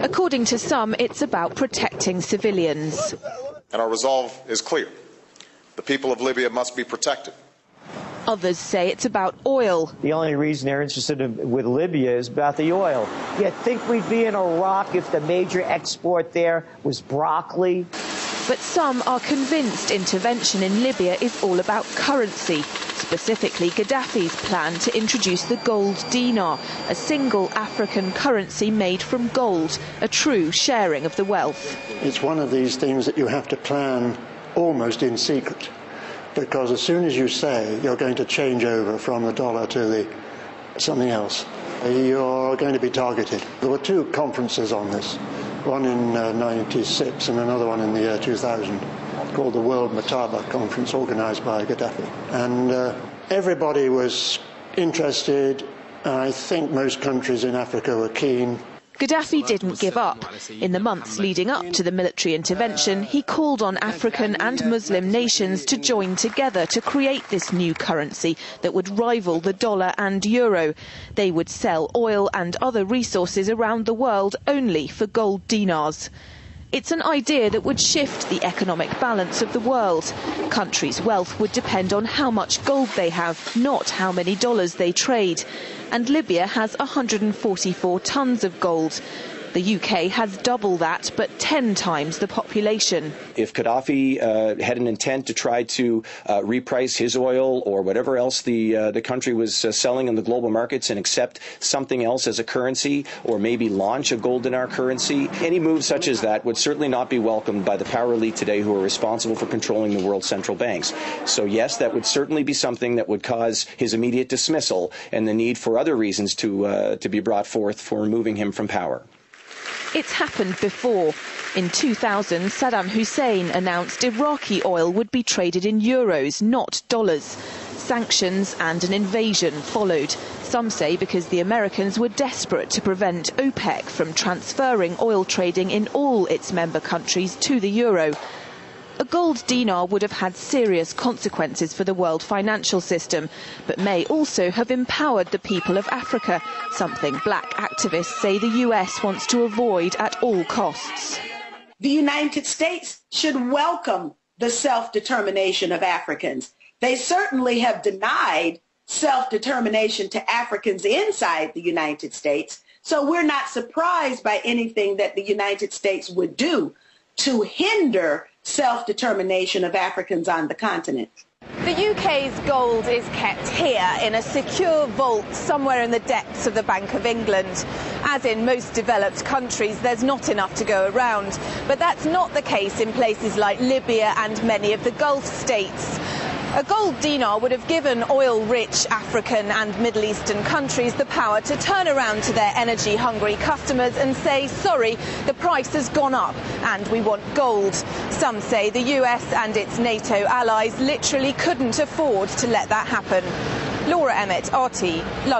According to some, it's about protecting civilians. And our resolve is clear. The people of Libya must be protected. Others say it's about oil. The only reason they're interested with Libya is about the oil. You'd think we'd be in Iraq if the major export there was broccoli. But some are convinced intervention in Libya is all about currency, specifically Gaddafi's plan to introduce the gold dinar, a single African currency made from gold, a true sharing of the wealth. It's one of these things that you have to plan almost in secret, because as soon as you say you're going to change over from the dollar to something else, you're going to be targeted. There were two conferences on this, one in '96 and another one in the year 2000, called the World Mataba Conference, organised by Gaddafi. And everybody was interested. I think most countries in Africa were keen. Gaddafi didn't give up. In the months leading up to the military intervention, he called on African and Muslim nations to join together to create this new currency that would rival the dollar and euro. They would sell oil and other resources around the world only for gold dinars. It's an idea that would shift the economic balance of the world. Countries' wealth would depend on how much gold they have, not how many dollars they trade. And Libya has 144 tons of gold. The UK has double that, but 10 times the population. If Gaddafi had an intent to try to reprice his oil or whatever else the country was selling in the global markets and accept something else as a currency, or maybe launch a gold dinar currency, any move such as that would certainly not be welcomed by the power elite today who are responsible for controlling the world's central banks. So yes, that would certainly be something that would cause his immediate dismissal and the need for other reasons to be brought forth for removing him from power. It's happened before. In 2000, Saddam Hussein announced Iraqi oil would be traded in euros, not dollars. Sanctions and an invasion followed. Some say because the Americans were desperate to prevent OPEC from transferring oil trading in all its member countries to the euro. A gold dinar would have had serious consequences for the world financial system, but may also have empowered the people of Africa, something black activists say the US wants to avoid at all costs. The United States should welcome the self-determination of Africans. They certainly have denied self-determination to Africans inside the United States, so we're not surprised by anything that the United States would do to hinder self-determination of Africans on the continent. The UK's gold is kept here in a secure vault somewhere in the depths of the Bank of England. As in most developed countries, there's not enough to go around. But that's not the case in places like Libya and many of the Gulf states. A gold dinar would have given oil-rich African and Middle Eastern countries the power to turn around to their energy-hungry customers and say, sorry, the price has gone up and we want gold. Some say the US and its NATO allies literally couldn't afford to let that happen. Laura Emmett, RT, London.